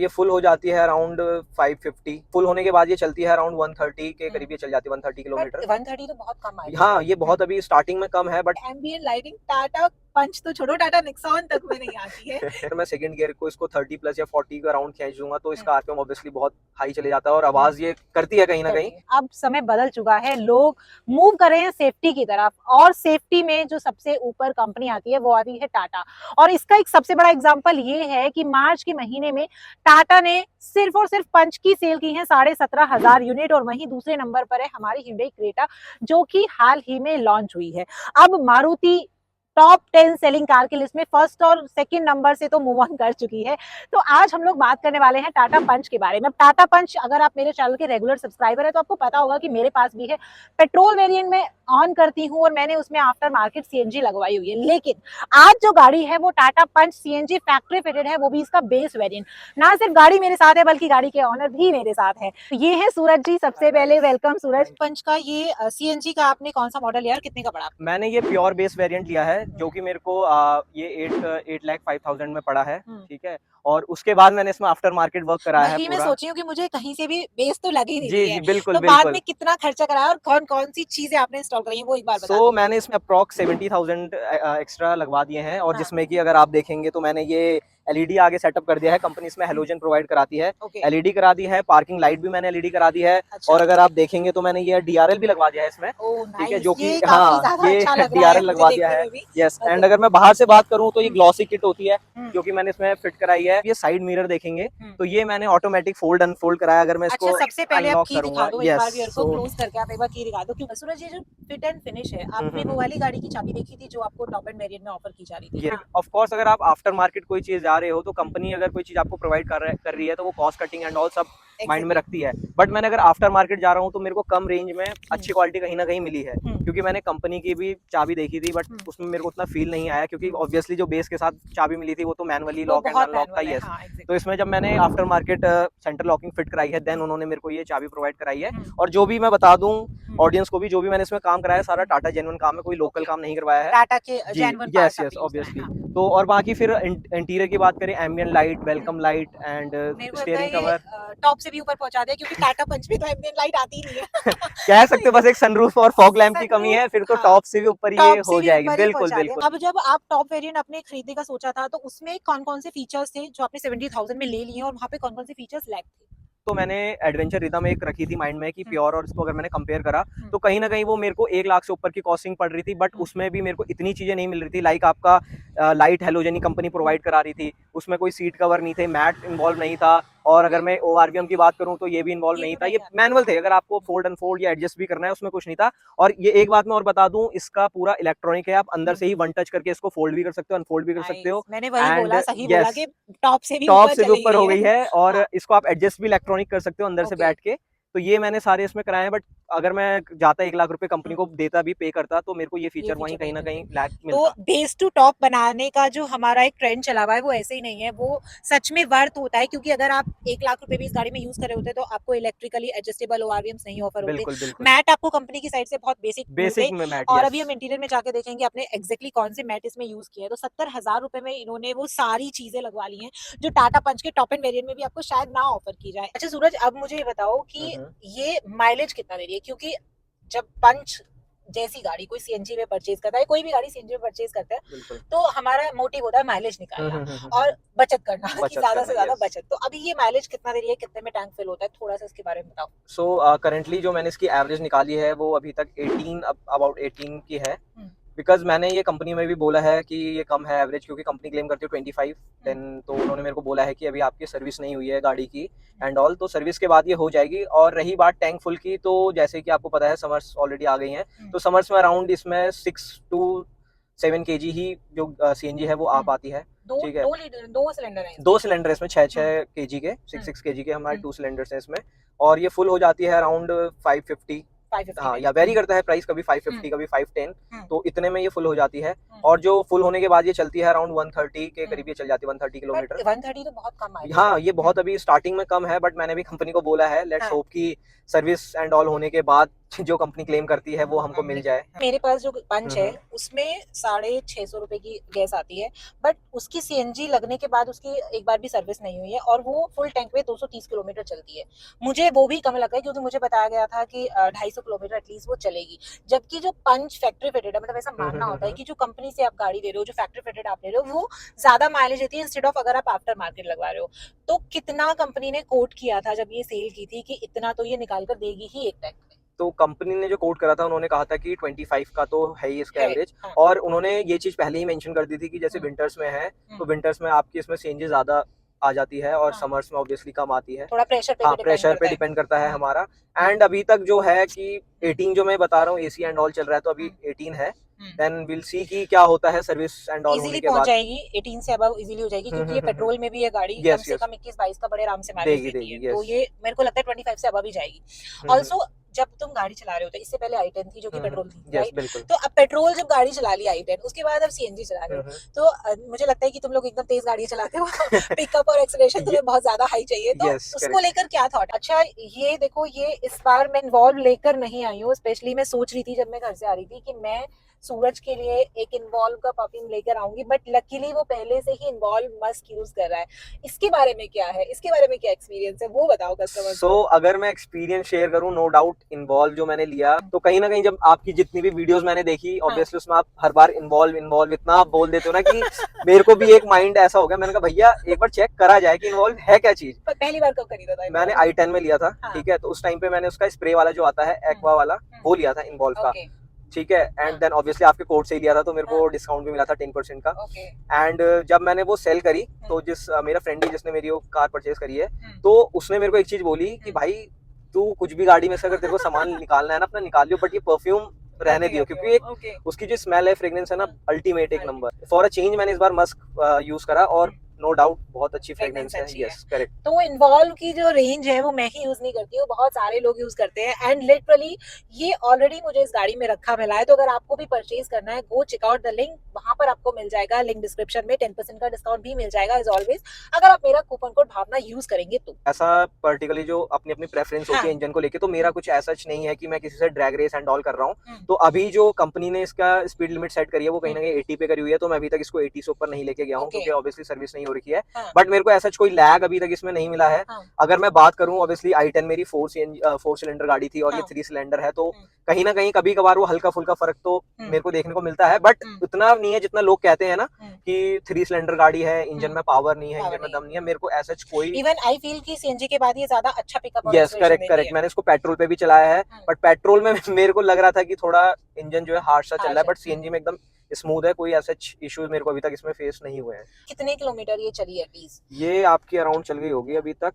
ये फुल हो जाती है अराउंड 550। फुल होने के बाद ये चलती है अराउंड 130 के करीब, ये चल जाती है 130 किलोमीटर। 130 तो बहुत कम है। हाँ, ये बहुत अभी स्टार्टिंग में कम है, बट एम्बिएंट लाइटिंग टाटा पंच तो छोड़ो, टाटा निक्सॉन तक में नहीं आती है। अगर मैं सेकंड गियर को इसको 30 प्लस या 40 के अराउंड खींच दूंगा तो इसका आरपीएम ऑब्वियसली बहुत हाई चले जाता है और आवाज ये करती है कहीं ना कहीं। अब समय बदल चुका है, लोग मूव कर रहे हैं सेफ्टी की तरफ, और सेफ्टी में जो सबसे ऊपर कंपनी आती है वो आती है टाटा। और इसका एक सबसे बड़ा एग्जांपल ये है कि मार्च के महीने में टाटा ने सिर्फ और सिर्फ पंच की सेल की है 17,500 यूनिट, और वहीं दूसरे नंबर पर है हमारी hyundai क्रेटा, जो कि हाल ही में लॉन्च हुई है। अब मारुति टॉप 10 सेलिंग कार की लिस्ट में फर्स्ट और सेकंड नंबर से तो मूव ऑन कर चुकी है। तो आज हम लोग बात करने वाले हैं टाटा पंच के बारे में। टाटा पंच, अगर आप मेरे चैनल के रेगुलर सब्सक्राइबर है तो आपको पता होगा कि मेरे पास भी है। पेट्रोल वेरिएंट में ऑन करती हूँ और मैंने उसमें आफ्टर मार्केट सीएनजी लगवाई हुई है, लेकिन आज जो गाड़ी है वो टाटा पंच सीएनजी फैक्ट्री फिटेड है, वो भी इसका बेस वेरिएंट। ना सिर्फ गाड़ी मेरे साथ है बल्कि गाड़ी के ऑनर भी मेरे साथ है। ये है सूरज जी, सबसे पहले वेलकम सूरज। पंच का ये सीएनजी का आपने कौन सा मॉडल लिया और कितने का पड़ा? मैंने ये प्योर बेस वेरिएंट लिया है जो कि मेरे को ये 8,05,000 में पड़ा है, ठीक है। और उसके बाद मैंने इसमें आफ्टर मार्केट वर्क कराया है वही मैं पूरा। सोच रही हूँ कि मुझे कहीं से भी बेस तो लग ही नहीं जी रही जी है। बिल्कुल तो बाद बिल्कुल। में कितना खर्चा कराया और कौन कौन सी चीजें आपने इंस्टॉल करी है वो एक बार बता सो मैंने इसमें अप्रॉक्स 70,000 एक्स्ट्रा लगवा दिए हैं, और हाँ। जिसमें कि अगर आप देखेंगे तो मैंने ये एलईडी आगे सेटअप कर दिया है। कंपनी इसमें हेलोजन प्रोवाइड कराती है, ओके। एलईडी करा दी है, पार्किंग लाइट भी मैंने एलईडी करा दी है। अच्छा। और अगर आप देखेंगे तो मैंने ये डीआरएल भी लगवा दिया है इसमें, ओह ठीक है, नाइस, जो कि ये काफी हाँ ज्यादा ये अच्छा लग रहा है डीआरएल मुझे लगवा दिया देखने है। में भी। Yes, okay. एंड अगर मैं बाहर से बात करूँ तो ये ग्लॉसी किट होती है जो कि मैंने इसमें फिट कराई है। ये साइड मिरर देखेंगे तो ये मैंने ऑटोमेटिक फोल्ड अनफोल्ड कराया। अगर मैं इसको अच्छा, सबसे पहले आप अनलॉक की दिखा करूंगा, दो एक बार, व्यूअर को सो क्लोज करके आप एक बार की दिखा दो। क्योंकि सूरज, ये जो फिट एंड फिनिश है, आपने वो वाली गाड़ी की चाबी देखी थी जो आपको टॉप एंड वेरिएंट में ऑफर की जा रही थी? ये ऑफ कोर्स अगर आप आफ्टर मार्केट कोई चीज जा रहे हो तो कंपनी अगर कोई चीज आपको प्रोवाइड कर रही है तो वो कॉस्ट कटिंग एंड ऑल सब माइंड में रखती है। बट मैंने अगर आफ्टर मार्केट जा रहा हूँ तो मेरे को कम रेंज में अच्छी क्वालिटी कहीं ना कहीं मिली है, क्योंकि मैंने कंपनी की भी चाबी देखी थी बट उसमें मेरे को उतना फील नहीं आया, क्योंकि ऑब्वियसली जो बेस के साथ चाबी मिली थी वो तो मैनुअली लॉक एंड अनलॉक था। यस, तो इसमें जब मैंने after market centre locking fit कराई है देन उन्होंने मेरे को ये चाबी प्रोवाइड कराई है। और जो भी मैं बता दूं ऑडियंस को भी, जो भी मैंने इसमें काम कराया सारा टाटा जेन्युइन काम है, कोई लोकल काम नहीं करवाया है। टाटा के जी genuine yes parts yes obviously. तो और बाकी फिर इंटीरियर की बात करें, ambient light, welcome light and steering cover top से भी ऊपर पहुंचा दिया, क्योंकि टाटा पंच में तो एम्बिएंट लाइट आती ही नहीं है। कह सकते हो बस एक सनरूफ और फॉग लैंप की कमी है, फिर तो टॉप से भी ऊपर ये टॉप से हो भी जाएगी। ऊपर ही बिल्कुल पहुंचा दिया। बिल्कुल। अब जब आप टॉप वेरिएंट अपने खरीदने का सोचा था तो उसमें कौन कौन से फीचर्स थे जो आपने 70,000 में ले लिए हैं, और वहाँ पे कौन कौन से फीचर्स लैग थे? तो मैंने एडवेंचर रिदम एक रखी थी माइंड में कि प्योर और इसको अगर मैंने कंपेयर करा तो कहीं ना कहीं वो मेरे को 1 लाख से ऊपर की कॉस्टिंग पड़ रही थी, बट उसमें भी मेरे को इतनी चीजें नहीं मिल रही थी। लाइक आपका लाइट हेलोजनी कंपनी प्रोवाइड करा रही थी, उसमें कोई सीट कवर नहीं थे, मैट इन्वॉल्व नहीं था। और अगर मैं ओआरवीएम की बात करूं तो ये भी इन्वॉल्व नहीं था, ये मैनुअल थे। अगर आपको फोल्ड अनफोल्ड या एडजस्ट भी करना है उसमें कुछ नहीं था। और ये एक बात मैं और बता दूं, इसका पूरा इलेक्ट्रॉनिक है, आप अंदर से ही वन टच करके इसको फोल्ड भी कर सकते हो, अनफोल्ड भी कर सकते हो। मैंने वही एंड बोला, सही बोला यस, कि टॉप से भी टॉप ऊपर से भी चली ऊपर हो गई गई है, और इसको आप एडजस्ट भी इलेक्ट्रॉनिक कर सकते हो अंदर से ओके। बैठ के। तो ये मैंने सारे इसमें कराए हैं, बट अगर मैं जाता 1 लाख रुपए कंपनी को देता भी, पे करता, तो मेरे को ये फीचर वहीं कहीं ना कहीं लैग तो मिलता। बेस टू टॉप बनाने का जो हमारा एक ट्रेंड चला हुआ है वो ऐसे ही नहीं है, वो सच में वर्थ होता है। क्योंकि अगर आप 1 लाख रुपए भी इस गाड़ी में यूज कर रहे होते तो आपको इलेक्ट्रिकली एडजस्टेबल ओआरवीएम्स नहीं ऑफर होते। बिल्कुल बिल्कुल। मैट आपको कंपनी की साइड से बहुत बेसिक बेसिक मिलते, में मैट, और यस। अभी हम इंटीरियर में जाके देखेंगे आपने एग्जैक्टली कौन से मैट इसमें यूज किया है। तो 70,000 रुपए में इन्होंने वो सारी चीजें लगवा ली हैं जो टाटा पंच के टॉप एंड वेरिएंट में भी आपको शायद ना ऑफर की जाए। अच्छा सूरज, अब मुझे ये बताओ कि ये माइलेज कितना दे रही है? क्योंकि जब पंच जैसी गाड़ी कोई सीएनजी में परचेज करता है, कोई भी गाड़ी सीएनजी में परचेज करता है, तो हमारा मोटिव होता है माइलेज निकालना और बचत करना, कि ज्यादा से ज्यादा बचत। तो अभी ये माइलेज कितना दे रही है, कितने में टैंक फिल होता है, थोड़ा सा इसके बारे में बताओ। सो करंटली जो मैंने इसकी एवरेज निकाली है वो अभी तक 18, अबाउट 18 की है। बिकॉज मैंने ये कंपनी में भी बोला है कि ये कम है एवरेज, क्योंकि कंपनी क्लेम करती है 25। देन तो उन्होंने मेरे को बोला है कि अभी आपकी सर्विस नहीं हुई है गाड़ी की एंड ऑल, तो सर्विस के बाद ये हो जाएगी। और रही बात टैंक फुल की, तो जैसे कि आपको पता है समर्स ऑलरेडी आ गई हैं, तो समर्स में अराउंड इसमें 6 to 7 kg ही जो सीएनजी है वो आ पाती है। ठीक है, दो सिलेंडर है, 2 सिलेंडर इसमें 6 kg के, 6 kg के हमारे 2 सिलेंडर्स हैं इसमें। और ये फुल हो जाती है अराउंड 550। हाँ, या वेरी करता है प्राइस, कभी 550 कभी 510, तो इतने में ये फुल हो जाती है। और जो फुल होने के बाद ये चलती है अराउंड 130 के करीब, ये चल जाती है 130 किलोमीटर। 130 तो बहुत कम है। हाँ, ये बहुत अभी स्टार्टिंग में कम है, बट मैंने भी कंपनी को बोला है लेट्स होप कि सर्विस एंड ऑल होने के बाद जो कंपनी क्लेम करती है वो हमको मिल जाए। मेरे पास जो पंच है हम्म। उसमें 650 रुपए की गैस आती है, बट उसकी सीएनजी लगने के बाद उसकी एक बार भी सर्विस नहीं हुई है और वो फुल टैंक पे 230 किलोमीटर चलती है। मुझे वो भी कम लगा है क्योंकि मुझे बताया गया था कि 250 किलोमीटर एटलीस्ट वो चलेगी, जबकि जो पंच फैक्ट्री फिटेड है, मतलब ऐसा मानना होता है कि जो कंपनी से आप गाड़ी दे रहे हो, जो फैक्ट्री फिटेड आप ले रहे हो, वो ज्यादा माइलेज देती है इंस्टेड ऑफ अगर आप आफ्टर मार्केट लगवा रहे हो। तो कितना कंपनी ने कोट किया था जब ये सेल की थी कि इतना तो ये निकाल कर देगी ही एक टैंक में? तो कंपनी ने जो कोट करा था उन्होंने कहा था कि 25 का तो है ही इसका है, एवरेज। हाँ। और उन्होंने ये चीज पहले ही मेंशन कर दी थी कि जैसे विंटर्स में है तो विंटर्स में आपकी इसमें सीएनजी ज्यादा आ जाती है और हाँ। समर्स में ऑब्वियसली कम आती है। थोड़ा प्रेशर पे हाँ, भी प्रेशर पे डिपेंड डिपेंड करता है हाँ। हमारा। एंड अभी तक जो है कि 18 जो मैं बता रहा हूँ एसी एंड ऑल चल रहा है, तो अभी 18 है। देन विल सी कि क्या होता है सर्विस एंड ऑल होने इजीली के पहुंच बाद। जाएगी, 18 से अबव इजीली हो जाएगी क्योंकि ये पेट्रोल में भी है गाड़ी, कम यस से यस कम 21-22 का बड़े आराम से माइलेज देगी देती है। देगी तो यस। ये मेरे को लगता है 25 से अबव ही जाएगी। ऑल्सो जब तुम गाड़ी चला रहे हो, तो इससे पहले i10 थी जो कि पेट्रोल थी, यस राइट? बिल्कुल। तो अब पेट्रोल जब गाड़ी चला ली i10, उसके बाद अब सीएनजी चला रहे हो, तो मुझे लगता है कि तुम लोग एकदम तेज गाड़ी चलाते हो पिकअप और एक्सेलरेशन तुम्हें बहुत ज्यादा हाई चाहिए, तो यस उसको करेक्ट। लेकर क्या थॉट? अच्छा ये देखो, ये इस बार मैं इन्वॉल्व लेकर नहीं आई हूँ, स्पेशली मैं सोच रही थी जब मैं घर से आ रही थी कि मैं सूरज के लिए एक इन्वॉल्व का परफ्यूम लेकर आऊंगी, बट लकीली वो पहले से ही इन्वॉल्व मस्क यूज कर रहा है। इसके बारे में क्या है, इसके बारे में क्या एक्सपीरियंस है, वो बताओ कस्टमर्स को। अगर मैं एक्सपीरियंस शेयर करूं, नो डाउट इन्वॉल्व जो मैंने लिया, तो कहीं ना कहीं जब आपकी जितनी भी वीडियोस मैंने देखी, ऑब्वियसली उसमें आप हर बार इन्वॉल्व इन्वॉल्व इतना आप बोल देते हो ना कि मेरे को भी एक माइंड ऐसा हो गया। मैंने कहा भैया एक बार चेक करा जाए कि इन्वॉल्व है क्या चीज। पर पहली बार कब खरीदा था मैंने involve? i10 में लिया था, हाँ। ठीक है। तो उस टाइम पे मैंने उसका स्प्रे वाला जो आता है एक्वा वाला, वो लिया था इन्वॉल्व का, ओके। ठीक है। एंड देन ऑब्वियसली आपके कोड से ही लिया था, तो मेरे को हाँ। डिस्काउंट भी मिला था 10% का। ओके। एंड जब मैंने वो सेल करी, तो मेरा फ्रेंड ही जिसने मेरी वो कार परचेज करी है, तो उसने मेरे को एक चीज बोली कि भाई तू कुछ भी गाड़ी में से अगर तेरे को सामान निकालना है ना अपना निकाल लियो, बट ये परफ्यूम रहने दियो, क्योंकि एक उसकी जो स्मेल है, फ्रेग्रेंस है ना, अल्टीमेट एक नंबर। फॉर अ चेंज मैंने इस बार मस्क यूज करा और नो डाउट बहुत अच्छी फ्रेग्रेंस है। Yes correct. तो इन्वॉल्व की जो रेंज है वो मैं ही यूज नहीं करती हूँ, बहुत सारे लोग यूज करते हैं, एंड लिटरली ये ऑलरेडी मुझे इस गाड़ी में रखा मिला है। तो अगर आपको भी परचेज करना है, go check out the link, वहां पर आपको मिल जाएगा, लिंक डिस्क्रिप्शन में 10% का डिस्काउंट भी मिल जाएगा एज ऑलवेज, अगर आप मेरा कूपन कोड भावना यूज करेंगे तो। ऐसा पर्टिकुलरली जो अपनी अपनी प्रेफरेंस होती है इंजन को लेके, तो मेरा कुछ ऐसा नहीं है कि मैं किसी से ड्रैग रेस एंड ऑल कर रहा हूँ। तो अभी जो कंपनी ने इसका स्पीड लिमिट सेट करी है वो कहीं ना कहीं 80 पे करी हुई है, तो मैं अभी तक इसको 80 से ऊपर नहीं लेके गया हूँ, क्योंकि ऑब्वियसली सर्विस नहीं हो रखी है। बट मेरे को ऐसा कोई लैग अभी तक इसमें नहीं मिला है। अगर मैं बात करूं, ऑब्वियसली i10 मेरी 4 सिलेंडर गाड़ी थी और ये 3 सिलेंडर है, तो कहीं ना कहीं कभी कभार वो हल्का फुल्का फर्क तो मेरे को देखने को मिलता है, बट उतना नहीं है जितना लोग कहते हैं ना कि 3 सिलेंडर गाड़ी है, इंजन में पावर नहीं है, इंजन में दम नहीं है। मेरे को ऐसा कोई, इवन आई फील की सीएनजी के बाद ये ज्यादा अच्छा पिकअप और यस करेक्ट करेक्ट। मैंने इसको पेट्रोल पे भी चलाया है, बट पेट्रोल में मेरे को लग रहा था कि थोड़ा इंजन जो है हार्ड सा चल रहा है, बट सीएनजी में एकदम स्मूथ है। कोई ऐसा इश्यूज मेरे को अभी तक इसमें फेस नहीं हुए हैं। कितने किलोमीटर ये चली है एटलीस्ट? ये आपकी अराउंड चल गई होगी अभी तक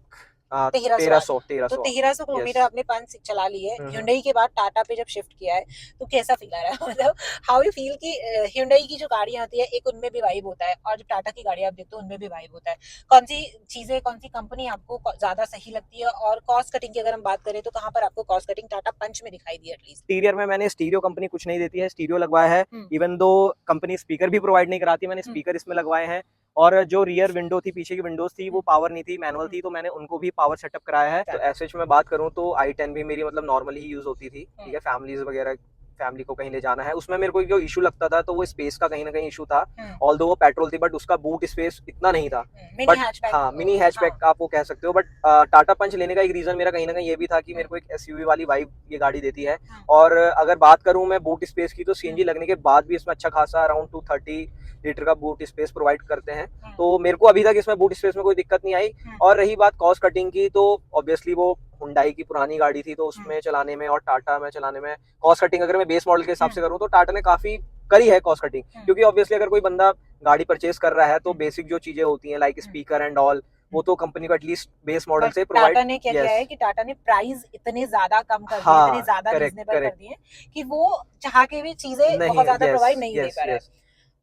1300। 1300। तो 1300 किलोमीटर आपने 5 चला ली है। Hyundai के बाद टाटा पे जब शिफ्ट किया है तो कैसा फील आ रहा है? मतलब हाउ यू फील कि Hyundai की जो गाड़ियां आती है, एक उनमें भी वाइब होता है, और जो टाटा की गाड़ियां आप देखते हो उनमें भी वाइब होता है। कौन सी चीजें, कौन सी कंपनी आपको ज्यादा सही लगती है? और कॉस्ट कटिंग की अगर हम बात करें तो कहाँ पर आपको कॉस्ट कटिंग टाटा पंच में दिखाई दी एटलीस्ट? इंटीरियर में मैंने स्टीरियो कंपनी कुछ नहीं देती है, स्टीरियो लगवाया है। इवन दो कंपनी स्पीकर भी प्रोवाइड नहीं कराती, मैंने स्पीकर इसमें लगवाए हैं। और जो रियर विंडो थी, पीछे की विंडोज थी, वो पावर नहीं थी, मैनुअल थी, तो मैंने उनको भी पावर सेटअप कराया है। तो ऐसे में बात करूं तो i10 भी मेरी मतलब नॉर्मली ही यूज होती थी, ठीक है। फैमिलीज वगैरह, फैमिली को कहीं ले जाना है, उसमें मेरे को जो इशू लगता था तो वो स्पेस का कहीं ना कहीं इशू था। ऑल्दो वो पेट्रोल थी, बट उसका बूट स्पेस इतना नहीं था। बट हाँ, मिनी हैचबैक आप वो कह सकते हो। बट टाटा पंच लेने का एक रीजन मेरा कहीं ना कहीं ये भी था कि मेरे को एक एसयूवी वाली वाइब ये गाड़ी देती है। और अगर बात करूं मैं बूट स्पेस की, तो सीएनजी लगने के बाद भी इसमें अच्छा खासा अराउंड 230 लीटर का बूट स्पेस प्रोवाइड करते हैं। तो मेरे को अभी तक इसमें बूट स्पेस में कोई दिक्कत नहीं आई। और रही बात कॉस्ट कटिंग की, तो ऑब्वियसली वो हुंडई की पुरानी गाड़ी थी, तो उसमें चलाने में और टाटा में चलाने में कॉस्ट कटिंग अगर मैं बेस मॉडल के हिसाब से करूं तो टाटा ने काफी करी है कॉस्ट कटिंग। क्योंकि ऑब्वियसली अगर कोई बंदा गाड़ी परचेज कर रहा है तो बेसिक जो चीजें होती हैं लाइक स्पीकर एंड ऑल, वो तो कंपनी को एटलीस्ट बेस मॉडल से प्रोवाइड। टाटा ने क्या किया है कि टाटा ने प्राइस इतने ज्यादा कम कर दिए, इतने ज्यादा रीजनेबल कर दिए कि वो चाह के भी चीजें बहुत ज्यादा प्रोवाइड नहीं दे पा रहा है।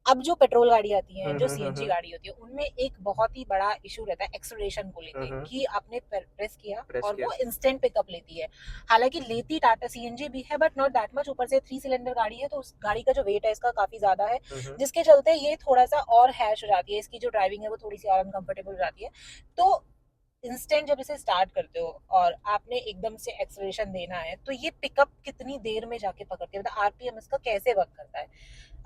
अब जो पेट्रोल गाड़ी आती है, जो सीएनजी गाड़ी होती है, उनमें एक बहुत ही बड़ा इशू रहता है एक्सेलरेशन को लेके, कि आपने प्रेस किया और वो इंस्टेंट पिकअप लेती है। हालांकि लेती टाटा सीएनजी भी है, बट नॉट दैट मच। ऊपर से 3 सिलेंडर गाड़ी है, तो उस गाड़ी का जो वेट है इसका काफी ज्यादा है, जिसके चलते ये थोड़ा सा और हैश हो जाती है, इसकी जो ड्राइविंग है वो थोड़ी सी और अनकंफर्टेबल हो जाती है। तो इंस्टेंट जब इसे स्टार्ट करते हो और आपने एकदम से एक्सेलरेशन देना है, तो ये पिकअप कितनी देर में जाके पकड़ती है, मतलब आरपीएम इसका कैसे वर्क करता है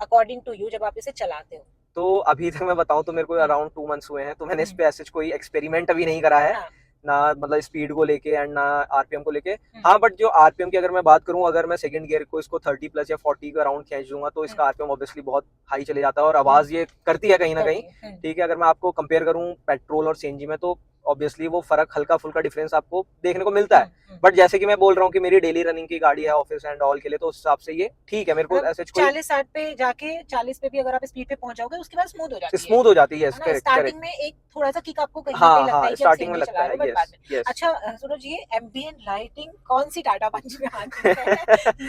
अकॉर्डिंग टू यू जब आप इसे चलाते हो? तो अभी तक मैं बताऊं तो मेरे को अराउंड 2 मंथ्स हुए हैं, तो मैंने इस पे ऐसे कोई एक्सपेरिमेंट अभी नहीं करा है, हाँ, ना मतलब स्पीड को लेके एंड ना आरपीएम को लेके। हाँ, बट जो आरपीएम की अगर मैं बात करूं, अगर मैं सेकंड गियर को इसको 30 प्लस या 40 के अराउंड खींच दूंगा तो इसका आरपीएम ऑब्वियसली बहुत हाई चले जाता है और आवाज ये करती है कहीं ना कहीं। ठीक है, अगर मैं आपको कंपेयर करूं पेट्रोल और सीएनजी में, तो ऑब्वियसली वो फर्क हल्का फुल्का डिफरेंस आपको देखने को मिलता है। बट जैसे कि मैं बोल रहा हूँ कि मेरी डेली रनिंग की गाड़ी है ऑफिस एंड ऑल के लिए, तो उस हिसाब से ये ठीक है मेरे को। ऐसे कोई 40-60 पे जाके 40 पे भी अगर आप स्पीड पे पहुंच जाओगे उसके बाद स्मूथ हो जाती है, स्मूथ हो जाती है, है ना? Correct starting correct. में एक थोड़ा सा किक आपको कहीं ना हाँ कहीं लगता हाँ, है कि आप स्टार्टिंग में सीएनजी लगता चला रहे है, हो, बट बाद यस में। यस। अच्छा सूरज, ये एम्बिएंट लाइटिंग कौन सी टाटा पंच में आती है?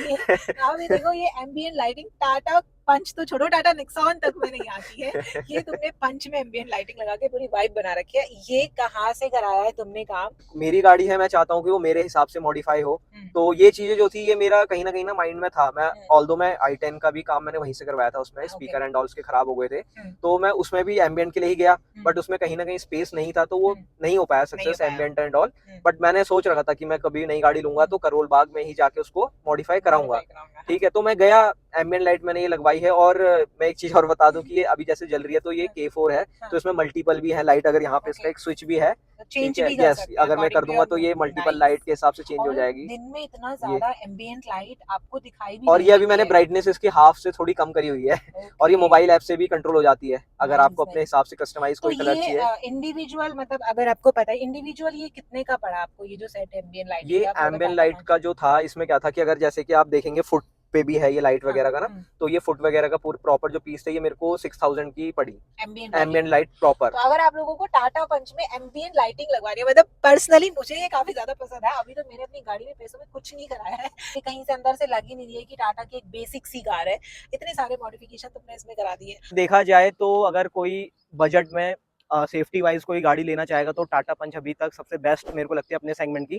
ये आप ये देखो, ये एम्बिएंट लाइटिंग टाटा पंच तो छोड़ो, टाटा निक्सॉन तक में नहीं आती है। ये तुमने पंच में एम्बिएंट लाइटिंग लगा के पूरी वाइब बना रखी है, ये कहाँ से कराया है तुमने काम? मेरी गाड़ी है, मैं चाहता हूँ कि वो मेरे हिसाब से मॉडिफाई हो, तो ये चीजें जो थी ये मेरा कहीं ना माइंड में था। मैं ऑल्दो मैं i10 का भी काम मैंने वहीं से करवाया था, उसमें स्पीकर एंड ऑल उसके खराब हो गए थे, तो मैं उसमें भी एम्बियंट के लिए ही गया, बट उसमें कहीं ना कहीं स्पेस नहीं था, तो वो नहीं हो पाया success ambient and all. But मैंने सोच रखा था कि मैं कभी नई गाड़ी लूंगा तो करोल बाग में ही जाके उसको मॉडिफाई कराऊंगा। ठीक है, तो मैं गया, एम्बियंट लाइट मैंने ये लगवाई है, और मैं एक चीज और बता दूं कि ये अभी जैसे जल रही है तो ये K4 है, तो इसमें मल्टीपल भी है लाइट, अगर यहाँ पे इसका एक स्विच भी है। चेंज ठीक है, भी कर यस, सकते हैं अगर मैं कर according to दूंगा your तो ये mood। Multiple Nice। लाइट के हिसाब से चेंज हो और जाएगी। दिन में इतना ये ज्यादा एम्बिएंट लाइट आपको दिखाई भी और नहीं ये अभी देती मैंने है। ब्राइटनेस इसकी हाफ से थोड़ी कम करी हुई है, और ये Okay। मोबाइल ऐप से भी कंट्रोल हो जाती है, अगर Nice, आपको अपने nice। हिसाब से कस्टमाइज तो कोई कलर ये चाहिए। इंडिविजुअल, मतलब अगर आपको पता है इंडिविजुअल ये कितने का पड़ा आपको, ये जो सेट एम्बिएंट लाइटिंग ये का, मतलब एम्बियन टाटा लाइट पंच? का जो था, इसमें क्या था कि अगर जैसे कि आप देखेंगे फुट पे भी है ये लाइट वगैरह का ना, तो ये फुट वगैरह का पूरा प्रॉपर जो पीस थे ये मेरे को 6000 की पड़ी, एम्बिएंट वाली। एम्बियन लाइट प्रॉपर। तो अगर आप लोगों को टाटा पंच में एम्बिएंट लाइटिंग लगवानी है, मतलब पर्सनली मुझे ये काफी ज्यादा पसंद है, अभी तो मैंने अपनी गाड़ी में पैसों में कुछ नहीं कराया है, ये कहीं से अंदर से लग ही नहीं रही है कि टाटा की एक बेसिक सी कार है, इतने सारे मॉडिफिकेशन तुमने इसमें करा दिए। देखा जाए तो अगर कोई बजट में सेफ्टी वाइज कोई गाड़ी लेना चाहेगा तो टाटा पंच अभी तक सबसे बेस्ट मेरे को लगती है अपने सेगमेंट की,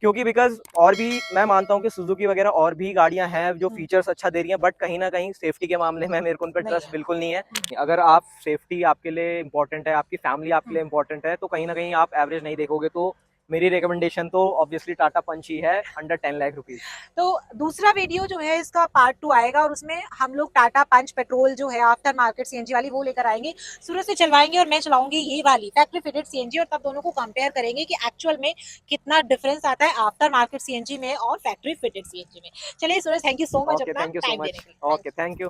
क्योंकि बिकॉज और भी मैं मानता हूँ कि सुजुकी वगैरह और भी गाड़ियां हैं जो फीचर्स अच्छा दे रही हैं, बट कहीं ना कहीं सेफ्टी के मामले में मेरे को उन पर ट्रस्ट बिल्कुल नहीं है। अगर आप सेफ्टी आपके लिए इंपॉर्टेंट है, आपकी फैमिली आपके लिए इंपॉर्टेंट है, तो कहीं ना कहीं आप एवरेज नहीं देखोगे, तो मेरी रिकमेंडेशन तो ऑब्वियसली टाटा पंच ही है, अंडर 10 लाख रुपीज। तो दूसरा वीडियो जो है इसका पार्ट 2 आएगा और उसमें हम लोग टाटा पंच पेट्रोल जो है आफ्टर मार्केट सीएनजी वाली वो लेकर आएंगे, सूरज से चलवाएंगे और मैं चलाऊंगी ये वाली फैक्ट्री फिटेड सीएनजी, और तब दोनों को कंपेयर करेंगे कि एक्चुअल में कितना डिफरेंस आता है आफ्टर मार्केट सीएनजी में और फैक्ट्री फिटेड सीएनजी में। चलिए Suraj, thank you so much okay, अपना thank you so time much. देने के लिए। Okay, thank you.